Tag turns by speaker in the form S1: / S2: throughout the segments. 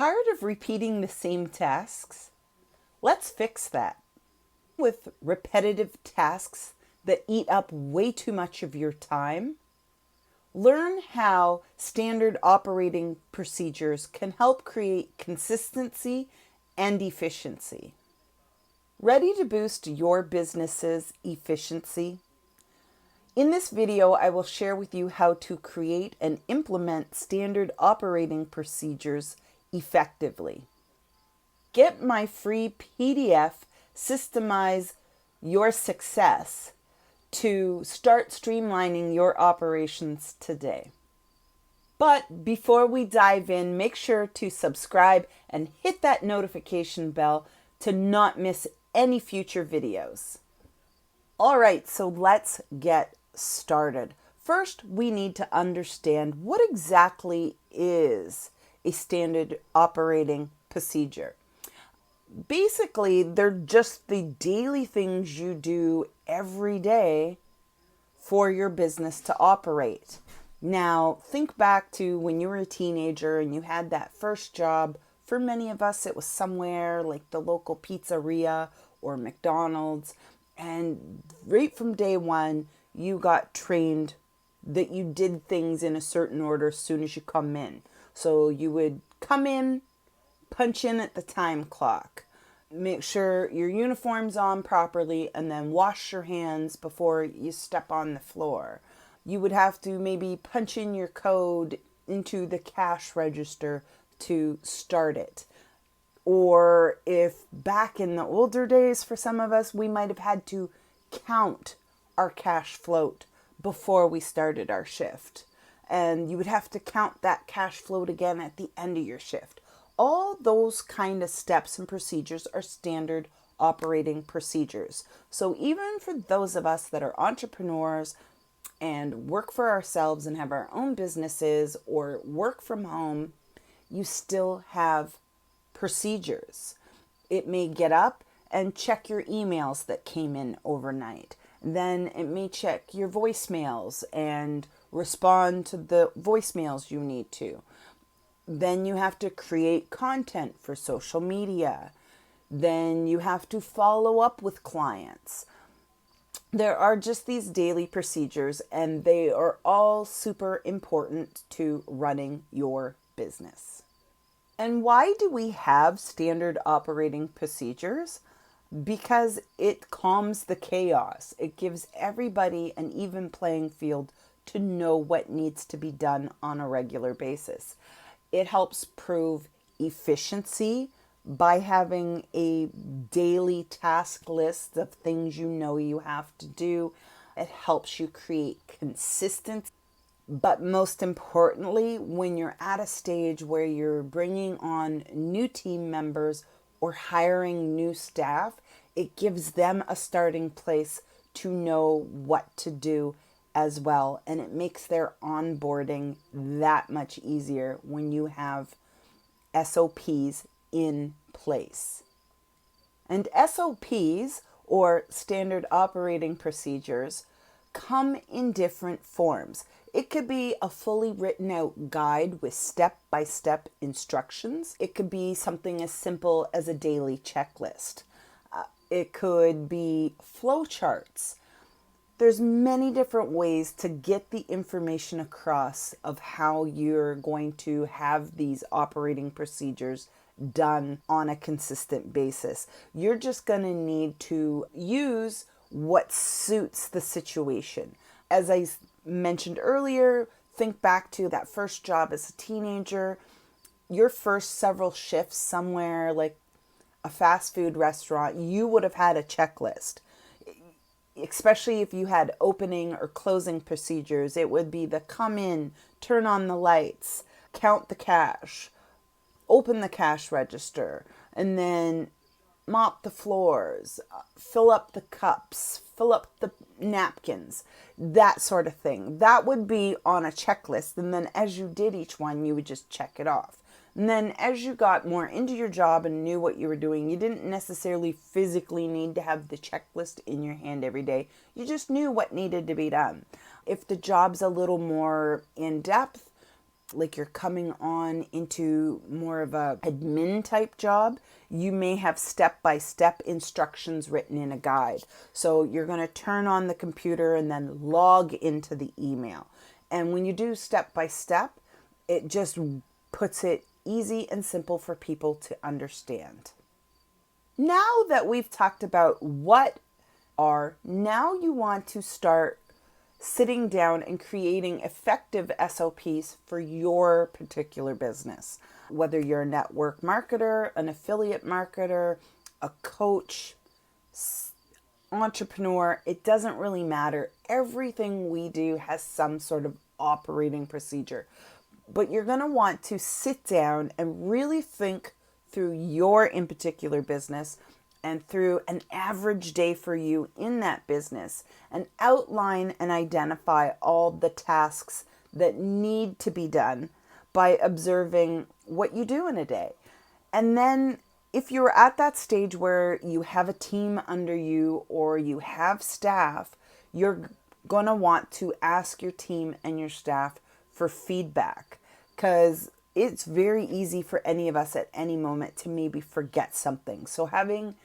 S1: Tired of repeating the same tasks? Let's fix that. With repetitive tasks that eat up way too much of your time, learn how standard operating procedures can help create consistency and efficiency. Ready to boost your business's efficiency? In this video, I will share with you how to create and implement standard operating procedures effectively. Get my free PDF, Systemize Your Success, to start streamlining your operations today. But before we dive in, make sure to subscribe and hit that notification bell to not miss any future videos. All right, so let's get started. First, we need to understand what exactly is a standard operating procedure. Basically, they're just the daily things you do every day for your business to operate. Now, think back to when you were a teenager and you had that first job. For many of us, it was somewhere like the local pizzeria or McDonald's. And right from day one, you got trained that you did things in a certain order as soon as you come in. So you would come in, punch in at the time clock, make sure your uniform's on properly, and then wash your hands before you step on the floor. You would have to maybe punch in your code into the cash register to start it. Or if back in the older days, for some of us, we might have had to count our cash float before we started our shift. And you would have to count that cash float again at the end of your shift. All those kind of steps and procedures are standard operating procedures. So even for those of us that are entrepreneurs and work for ourselves and have our own businesses or work from home, you still have procedures. It may get up and check your emails that came in overnight. Then it may check your voicemails and respond to the voicemails you need to. Then you have to create content for social media. Then you have to follow up with clients. There are just these daily procedures, and they are all super important to running your business. And why do we have standard operating procedures? Because it calms the chaos. It gives everybody an even playing field to know what needs to be done on a regular basis. It helps prove efficiency by having a daily task list of things you know you have to do. It helps you create consistency. But most importantly, when you're at a stage where you're bringing on new team members or hiring new staff, it gives them a starting place to know what to do as well. And it makes their onboarding that much easier when you have SOPs in place. And SOPs, or standard operating procedures, come in different forms. It could be a fully written out guide with step-by-step instructions. It could be something as simple as a daily checklist. It could be flowcharts. There's many different ways to get the information across of how you're going to have these operating procedures done on a consistent basis. You're just going to need to use what suits the situation. As I mentioned earlier, think back to that first job as a teenager. Your first several shifts somewhere like a fast food restaurant, you would have had a checklist. Especially if you had opening or closing procedures, it would be the come in, turn on the lights, count the cash, open the cash register, and then mop the floors, fill up the cups, fill up the napkins, that sort of thing. That would be on a checklist. And then as you did each one, you would just check it off. And then as you got more into your job and knew what you were doing, you didn't necessarily physically need to have the checklist in your hand every day. You just knew what needed to be done. If the job's a little more in depth, like you're coming on into more of a admin type job, you may have step-by-step instructions written in a guide. So you're going to turn on the computer and then log into the email. And when you do step-by-step, it just puts it easy and simple for people to understand. Now that we've talked about now you want to start sitting down and creating effective SOPs for your particular business. Whether you're a network marketer, an affiliate marketer, a coach, entrepreneur, it doesn't really matter. Everything we do has some sort of operating procedure. But you're going to want to sit down and really think through your in particular business and through an average day for you in that business, and outline and identify all the tasks that need to be done by observing what you do in a day. And then if you're at that stage where you have a team under you or you have staff, you're going to want to ask your team and your staff for feedback, because it's very easy for any of us at any moment to maybe forget something. So having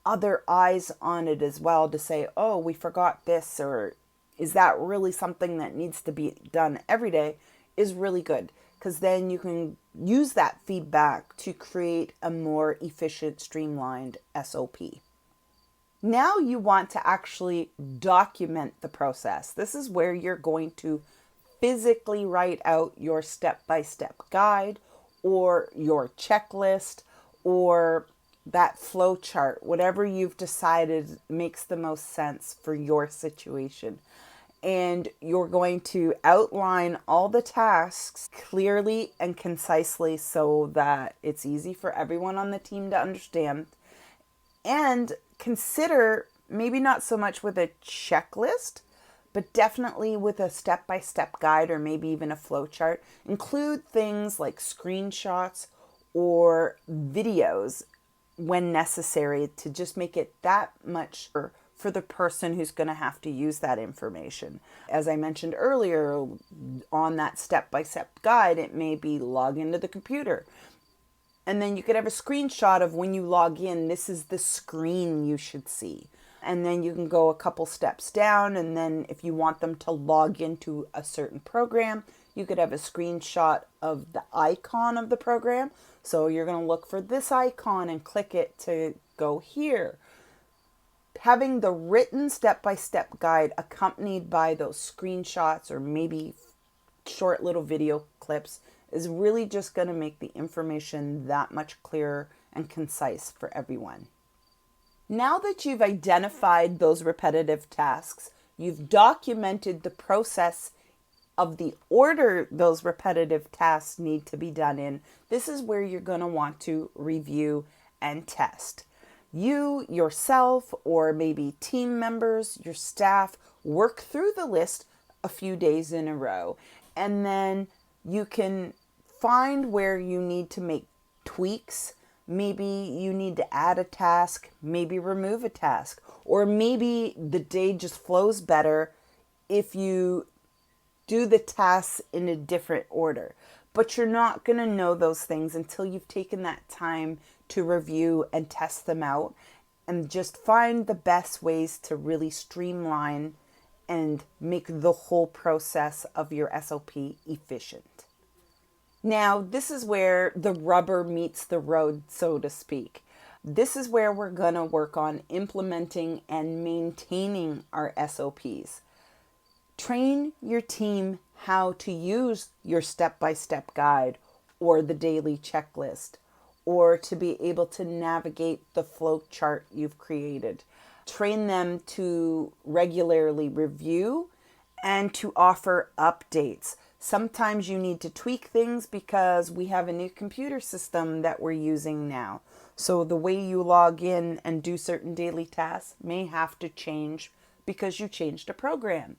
S1: other eyes on it as well to say, oh, we forgot this, or is that really something that needs to be done every day, is really good, because then you can use that feedback to create a more efficient, streamlined SOP. Now you want to actually document the process. This is where you're going to physically write out your step-by-step guide or your checklist or that flow chart, whatever you've decided makes the most sense for your situation. And you're going to outline all the tasks clearly and concisely so that it's easy for everyone on the team to understand. And consider, maybe not so much with a checklist, but definitely with a step-by-step guide or maybe even a flow chart, include things like screenshots or videos when necessary to just make it that much for the person who's going to have to use that information. As I mentioned earlier, on that step-by-step guide, it may be log into the computer. And then you could have a screenshot of when you log in, this is the screen you should see. And then you can go a couple steps down, and then if you want them to log into a certain program, you could have a screenshot of the icon of the program. So you're going to look for this icon and click it to go here. Having the written step-by-step guide accompanied by those screenshots or maybe short little video clips is really just going to make the information that much clearer and concise for everyone. Now that you've identified those repetitive tasks, you've documented the process of the order those repetitive tasks need to be done in, this is where you're going to want to review and test. You, yourself, or maybe team members, your staff, work through the list a few days in a row. And then you can find where you need to make tweaks. Maybe you need to add a task, maybe remove a task, or maybe the day just flows better if you do the tasks in a different order. But you're not going to know those things until you've taken that time to review and test them out and just find the best ways to really streamline and make the whole process of your SOP efficient. Now, this is where the rubber meets the road, so to speak. This is where we're going to work on implementing and maintaining our SOPs. Train your team how to use your step-by-step guide or the daily checklist, or to be able to navigate the flow chart you've created. Train them to regularly review and to offer updates. Sometimes you need to tweak things because we have a new computer system that we're using now. So the way you log in and do certain daily tasks may have to change because you changed a program.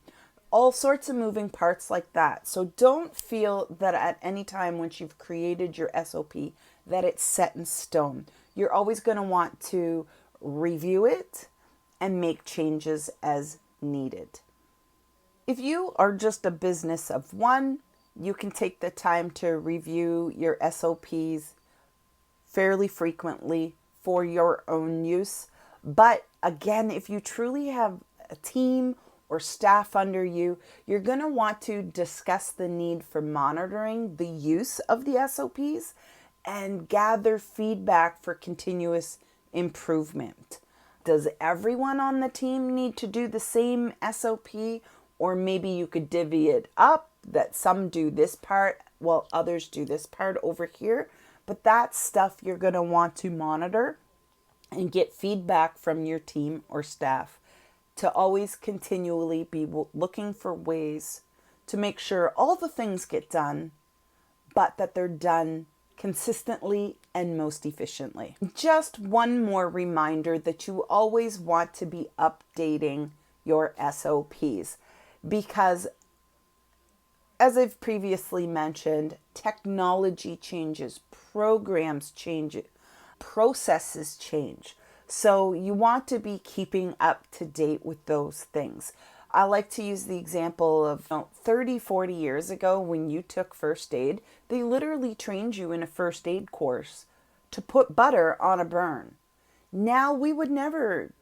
S1: All sorts of moving parts like that. So don't feel that at any time once you've created your SOP that it's set in stone. You're always going to want to review it and make changes as needed. If you are just a business of one, You can take the time to review your SOPs fairly frequently for your own use. But again, if you truly have a team or staff under you, you're going to want to discuss the need for monitoring the use of the SOPs and gather feedback for continuous improvement. Does everyone on the team need to do the same SOP? Or maybe you could divvy it up that some do this part while others do this part over here. But that's stuff you're going to want to monitor and get feedback from your team or staff to always continually be looking for ways to make sure all the things get done, but that they're done consistently and most efficiently. Just one more reminder that you always want to be updating your SOPs because, as I've previously mentioned, technology changes, programs change, processes change. So you want to be keeping up to date with those things. I like to use the example of 30, 40 years ago when you took first aid, they literally trained you in a first aid course to put butter on a burn. Now we would never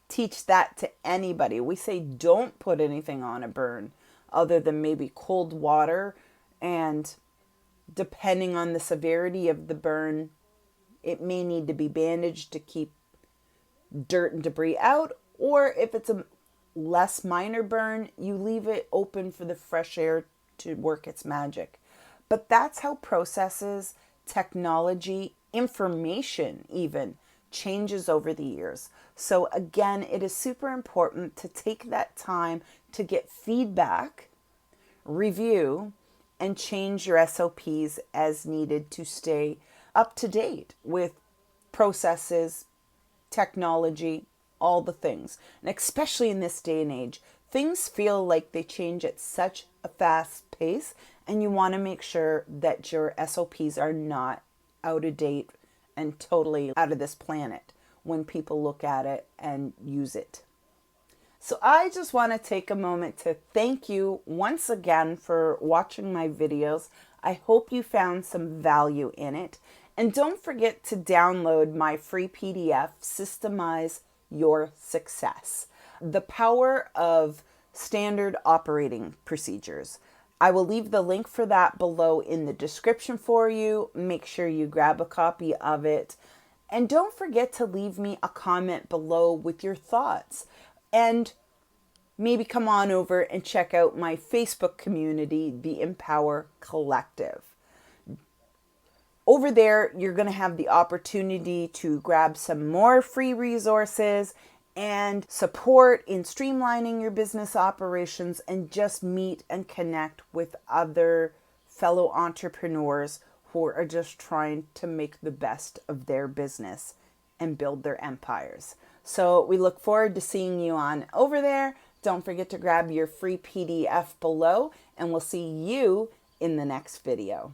S1: teach that to anybody. We say don't put anything on a burn other than maybe cold water, and depending on the severity of the burn, it may need to be bandaged to keep dirt and debris out, or if it's a less minor burn, you leave it open for the fresh air to work its magic. But that's how processes, technology, information even changes over the years. So again, it is super important to take that time to get feedback, review, and change your SOPs as needed to stay up to date with processes, technology, all the things. And especially in this day and age, things feel like they change at such a fast pace, and you want to make sure that your SOPs are not out of date and totally out of this planet when people look at it and use it. So I just want to take a moment to thank you once again for watching my videos. I hope you found some value in it. And don't forget to download my free PDF, Systemize Your Success, the power of standard operating procedures. I will leave the link for that below in the description for you. Make sure you grab a copy of it. And don't forget to leave me a comment below with your thoughts. And maybe come on over and check out my Facebook community, the Empower Collective. Over there, you're going to have the opportunity to grab some more free resources and support in streamlining your business operations and just meet and connect with other fellow entrepreneurs who are just trying to make the best of their business and build their empires. So we look forward to seeing you on over there. Don't forget to grab your free PDF below, and we'll see you in the next video.